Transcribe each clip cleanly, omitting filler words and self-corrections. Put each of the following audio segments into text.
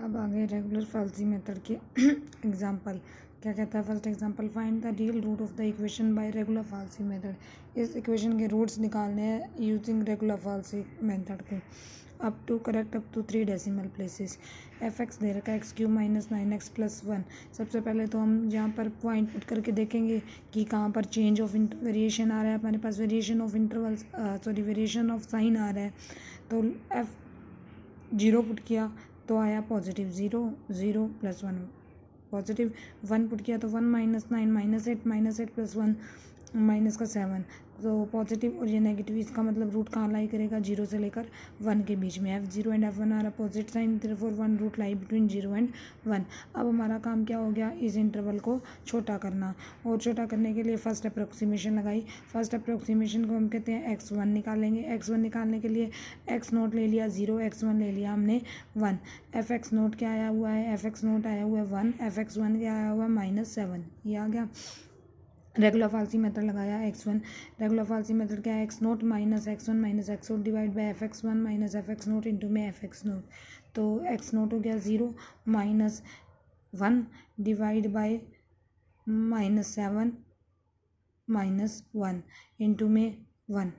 अब आगे regular falsi method के एग्जाम्पल क्या कहता है। First example, find the real root of the equation by regular falsi method. इस इक्वेशन के रूट्स निकालने हैं यूजिंग रेगुलर फाल्सी मेथड को। Up to 3 decimal places. F X दे रखा है x cube minus 9x plus 1। सबसे पहले तो हम यहाँ पर पॉइंट पुट करके देखेंगे कि कहाँ पर चेंज ऑफ वेरिएशन आ रहा है। हमारे पास variation of intervals variation of sign आ रहा है। तो एफ 0 पुट किया तो आया पॉजिटिव 0 0 प्लस 1 पॉजिटिव। 1 पुट किया तो 1 माइनस 9 माइनस 8 प्लस 1 माइनस का 7 तो पॉजिटिव। और ये नेगेटिव, इसका मतलब रूट कहाँ लाई करेगा 0 से लेकर 1 के बीच में। F0 एंड F1 आ रहा positive sign, therefore 1 root lie between 0 and 1। अब हमारा काम क्या हो गया, इस इंटरवल को छोटा करना। और छोटा करने के लिए फर्स्ट अप्रोक्सीमेशन लगाई। फर्स्ट अप्रोक्सीमेशन को हम कहते हैं x1 निकालेंगे। x1 निकालने के लिए x नोट ले लिया 0, x1 ले लिया हमने 1। एफ एक्स नोट क्या आया हुआ है, एफ एक्स नोट आया हुआ है 1, एफ एक्स 1 क्या आया हुआ है -7। ये आ गया। रेगुलर फाल्सी मेथड लगाया x1। रेगुलर फाल्सी मेथड क्या है, x note minus x1 minus x note divide by F X 1 minus F X nought into में एफ एक्स नोट। तो x नोट हो गया 0 minus 1 divide by -7 minus 1 into में 1।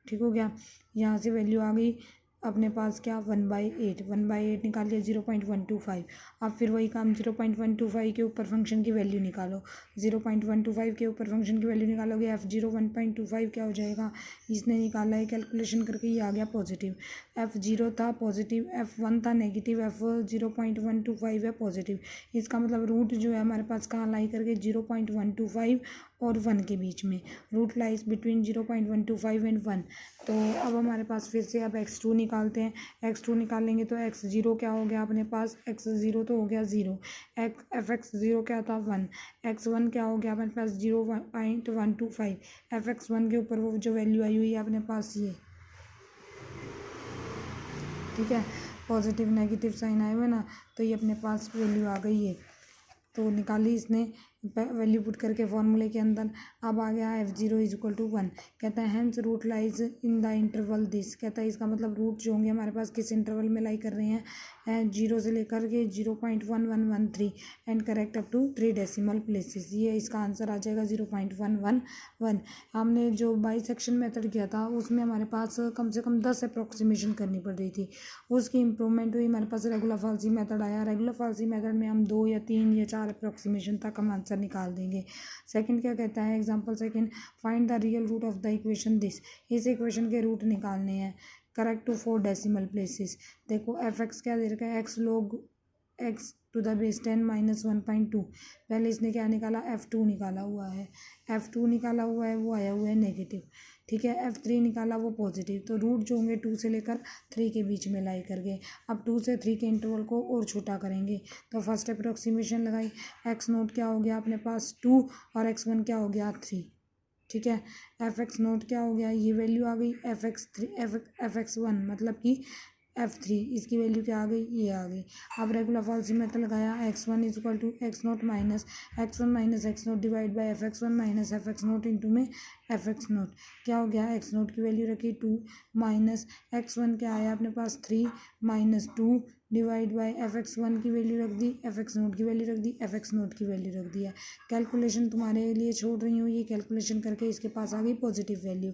ठीक हो गया। यहाँ से वैल्यू आ गई अपने पास क्या 1/8। 1/8 निकाल लिया 0.125। अब फिर वही काम 0.125 के ऊपर फंक्शन की वैल्यू निकालो। 0.125 के ऊपर फंक्शन की वैल्यू निकालोगे। F0 1.25 क्या हो जाएगा, इसने निकाला है कैलकुलेशन करके, ये आ गया पॉजिटिव। F0 था पॉजिटिव, F1 था नेगेटिव, F0.125 है पॉजिटिव। इसका मतलब रूट जो है हमारे पास कहाँ लाई करके 0.125 और 1 के बीच में। Root lies between 0.125 and 1। तो अब हमारे पास फिर से अब x2 निकालते हैं। x2 निकालेंगे तो x0 क्या हो गया अपने पास, x0 तो हो गया 0, एफ एक्स 0 क्या था 1, x1 क्या हो गया अपने पास 0.125। एफ एक्स 1 के ऊपर वो जो वैल्यू आई हुई है अपने पास ये, ठीक है, पॉजिटिव नेगेटिव साइन आए हुए ना, तो ये अपने पास वैल्यू आ गई है। तो निकाली इसने वैल्यू पुट करके फॉर्मूले के अंदर। अब आ गया F0 इज इक्वल टू 1। कहता है hence root lies in the interval this. कहता है इसका मतलब रूट जो होंगे हमारे पास किस इंटरवल में लाई कर रहे हैं, 0 से लेकर के 0.1113 and correct up to 3 decimal places. ये इसका आंसर आ जाएगा 0.111। हमने जो बाइसेक्शन मेथड किया था उसमें हमारे पास कम से कम 10 अप्रोक्सीमेशन करनी पड़ रही थी, उसकी इंप्रूवमेंट हुई, हमारे पास रेगुलर फाल्सी मेथड आया। रेगुलर फाल्सी मेथड में हम 2 या 3 या 4 अप्रोक्सीमेशन तक हम आंसर निकाल देंगे। सेकंड क्या कहता है, example second, find the real root of the equation this. इस इक्वेशन के रूट निकालने हैं करेक्ट टू 4 डेसिमल प्लेसेस। देखो एफ एक्स क्या दे रखा है, X log X to the base 10 minus 1.2। पहले इसने क्या निकाला, F2 निकाला हुआ है। F2 निकाला हुआ है वो आया हुआ है नेगेटिव, ठीक है। F3 निकाला वो पॉजिटिव। तो रूट जो होंगे 2 से लेकर 3 के बीच में लाई करके। अब 2 से 3 के इंटरवल को और छोटा करेंगे। तो फर्स्ट अप्रोक्सीमेशन लगाई, एक्स नोट क्या हो गया अपने पास 2 और x1 क्या हो गया 3, ठीक है। एफ एक्स नोट क्या हो गया, ये वैल्यू आ गई एफ एक्स 1 मतलब कि F3, इसकी वैल्यू क्या आ गई, ये आ गई। अब रेगुलर फाल्सी मेथड लगाया, x1 is equal to X nought minus X nought divide by F X 1 minus F X nought into में एफ एक्स नोट। क्या हो गया, एक्स नोट की वैल्यू रखी 2 माइनस x1 क्या आया अपने पास 3 minus 2 divide by F X 1 की वैल्यू रख दी, एफ एक्स नोट की वैल्यू रख दी, एफ एक्स नोट की वैल्यू रख दिया। कैलकुलेशन तुम्हारे लिए छोड़ रही हूँ, ये कैलकुलेशन करके इसके पास आ गई पॉजिटिव वैल्यू।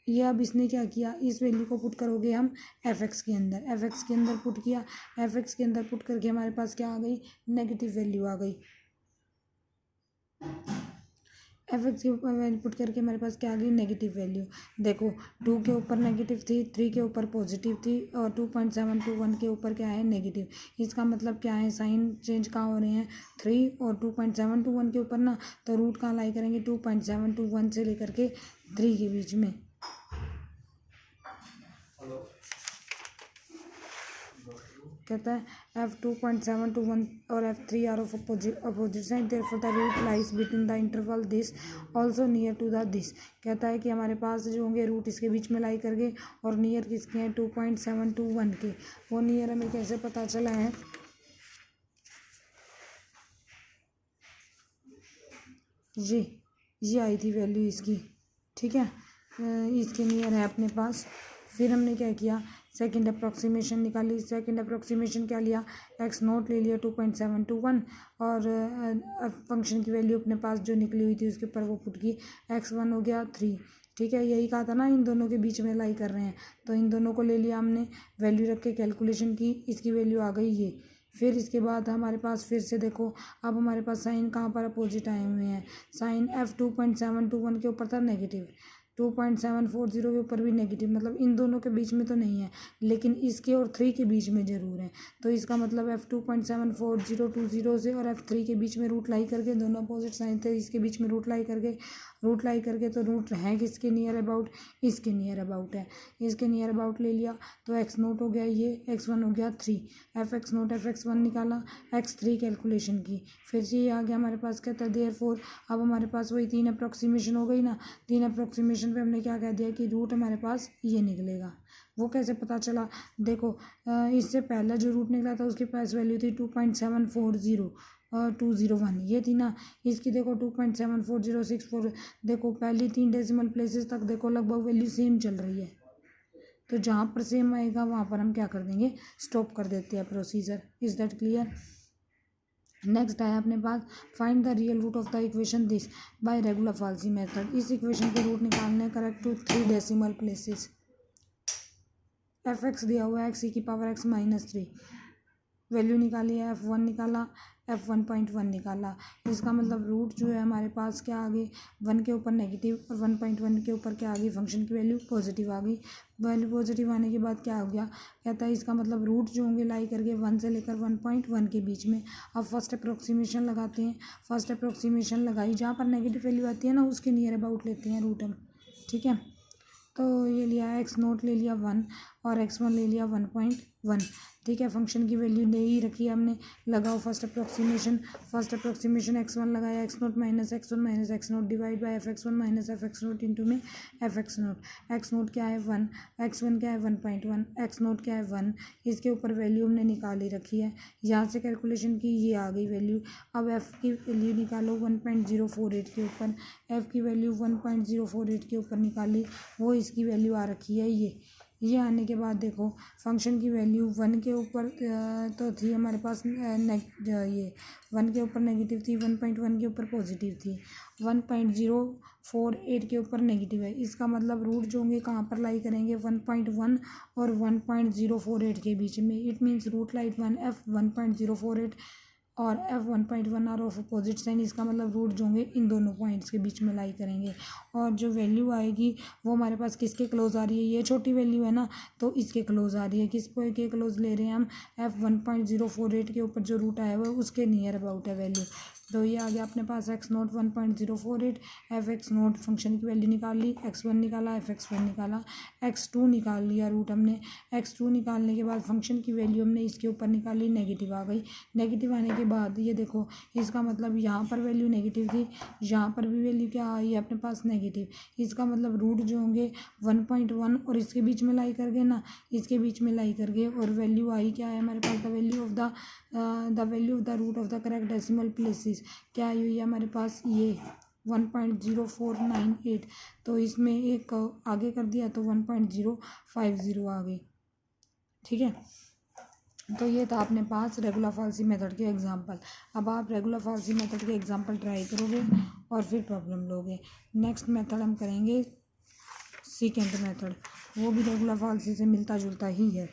ये अब इसने क्या किया, इस वैल्यू को पुट करोगे हम एफ एक्स के अंदर, एफ एक्स के अंदर पुट किया, एफ एक्स के अंदर पुट करके हमारे पास क्या आ गई, नेगेटिव वैल्यू आ गई। एफ एक्स के ऊपर वैल्यू पुट करके हमारे पास क्या आ गई, नेगेटिव वैल्यू। देखो 2 के ऊपर नेगेटिव थी, 3 के ऊपर पॉजिटिव थी और 2.721 के ऊपर क्या है, नेगेटिव। इसका मतलब क्या है, साइन चेंज कहाँ हो रहे हैं, 3 और 2.721 के ऊपर ना, तो रूट कहाँ लाई करेंगे 2.721 से लेकर के 3 के बीच में। कहता है F2.721 और F3 are of opposite side, therefore the root lies between the interval this also near to the this. कहता है कि हमारे पास जो होंगे रूट इसके बीच में लाई करके, और नियर किसके हैं 2.721 के। वो नियर हमें कैसे पता चला है, ये आई थी वैल्यू इसकी, ठीक है, इसके नियर है अपने पास। फिर हमने क्या किया, सेकंड अप्रॉक्सीमेशन निकाली। सेकंड अप्रॉक्सीमेशन क्या लिया, एक्स नोट ले लिया 2.721 और फंक्शन की वैल्यू अपने पास जो निकली हुई थी उसके ऊपर वो पुट की, x1 हो गया 3। ठीक है, यही कहा था ना इन दोनों के बीच में लाई कर रहे हैं, तो इन दोनों को ले लिया हमने, वैल्यू रख के कैलकुलेशन की, इसकी वैल्यू आ गई ये। फिर इसके बाद हमारे पास फिर से देखो, अब हमारे पास साइन कहाँ पर अपोजिट आए हुए हैं। साइन f 2.721 के ऊपर था नेगेटिव, 2.740 के ऊपर भी नेगेटिव, मतलब इन दोनों के बीच में तो नहीं है, लेकिन इसके और 3 के बीच में ज़रूर है। तो इसका मतलब f 2.74020 से और f3 के बीच में रूट लाई करके, दोनों अपोजिट साइन थे, इसके बीच में रूट लाई करके तो रूट है किसके नियर अबाउट, इसके नियर अबाउट है। इसके नियर अबाउट ले लिया तो एक्स नोट हो गया ये, x1 हो गया 3, एफ एक्स नोट fx1 निकाला, x3 कैलकुलेशन की, फिर से ये आ गया हमारे पास, कहता है देयरफॉर। अब हमारे पास वही 3 अप्रॉक्सीमेशन हो गई ना, 3 अप्रॉक्सीमेशन पे हमने क्या कह दिया कि रूट हमारे पास ये निकलेगा। वो कैसे पता चला, देखो इससे पहला जो रूट निकला था उसके पास वैल्यू थी 2.740 और 201 ये थी ना, इसकी देखो 2.74064, देखो पहली 3 डेसिमल प्लेसेस तक देखो लगभग वैल्यू सेम चल रही है, तो जहाँ पर सेम आएगा वहाँ पर हम क्या कर देंगे, स्टॉप कर देते हैं procedure. Is that clear. Next है अपने पास, find the real root of the equation this by regular falsi method. इस इक्वेशन के रूट निकालने correct to 3 decimal places. F X दिया हुआ है x⁻x-3, वैल्यू निकाली है, f1 निकाला, f1.1 निकाला। इसका मतलब रूट जो है हमारे पास क्या आ गई, 1 के ऊपर नेगेटिव और 1.1 के ऊपर क्या आ गई, फंक्शन की वैल्यू पॉजिटिव आ गई। वैल्यू पॉजिटिव आने के बाद क्या हो गया, कहता है इसका मतलब रूट जो होंगे लाई करके 1 से लेकर 1.1 के बीच में। अब फर्स्ट अप्रोक्सीमेशन लगाते हैं, फर्स्ट अप्रोक्सीमेशन लगाई, जहाँ पर नेगेटिव वैल्यू आती है ना उसके नियर अबाउट लेते हैं रूट हम। ठीक है, तो ये लिया एक्स नोट ले लिया 1 और x1 ले लिया 1.1। ठीक है, फंक्शन की वैल्यू दे ही रखी है हमने, लगाओ फर्स्ट अप्रोक्सीमेशन x1 लगाया, x note minus x note divide by f(x1 minus f(x note) into में f(x नोट). x नोट क्या है 1, x1 क्या है 1.1, x नोट क्या है 1, इसके ऊपर वैल्यू हमने निकाल ही रखी है, यहाँ से कैलकुलेशन की, ये आ गई वैल्यू। अब f की वैल्यू निकालो 1.048 के ऊपर, f की वैल्यू 1.048 के ऊपर निकाली, वो इसकी वैल्यू आ रखी है ये आने के बाद देखो फंक्शन की वैल्यू 1 के ऊपर तो थी हमारे पास ये 1 के ऊपर नेगेटिव थी, 1.1 के ऊपर पॉजिटिव थी, 1.048 के ऊपर नेगेटिव है। इसका मतलब रूट जो होंगे कहाँ पर लाई करेंगे, 1.1 और 1.048 के बीच में। It means root light 1 f 1.048 और f1.1 are of opposite sign. इसका मतलब रूट जो होंगे इन दोनों पॉइंट्स के बीच में लाई करेंगे, और जो वैल्यू आएगी वो हमारे पास किसके क्लोज आ रही है, ये छोटी वैल्यू है ना, तो इसके क्लोज आ रही है। किस के क्लोज ले रहे हैं हम, f1.048 के ऊपर जो रूट आया हुआ है उसके नियर अबाउट है वैल्यू। तो ये आ गया अपने पास x note 1.048, F X note function की वैल्यू निकाल ली, x1 निकाला, f(x1) निकाला, x2 निकाल लिया रूट हमने। x2 निकालने के बाद फंक्शन की वैल्यू हमने इसके ऊपर निकाली, नेगेटिव आ गई। नेगेटिव आने के बाद ये देखो, इसका मतलब यहाँ पर वैल्यू नेगेटिव थी, यहाँ पर भी वैल्यू क्या आई है अपने पास, नेगेटिव। इसका मतलब रूट जो होंगे 1.1 और इसके बीच में लाई कर गए ना, इसके बीच में लाई कर गए, और वैल्यू आई क्या है हमारे पास, the value of the root of the correct decimal places क्या आई हुई है हमारे पास, ये 1.0498। तो इसमें एक आगे कर दिया तो 1.050 आ गई। ठीक है, तो ये था अपने पास रेगुलर फाल्सी मेथड के एग्जांपल। अब आप रेगुलर फाल्सी मेथड के एग्जांपल ट्राई करोगे और फिर प्रॉब्लम लोगे। नेक्स्ट मेथड हम करेंगे सेकेंड मेथड, वो भी रेगुलर फाल्सी से मिलता जुलता ही है।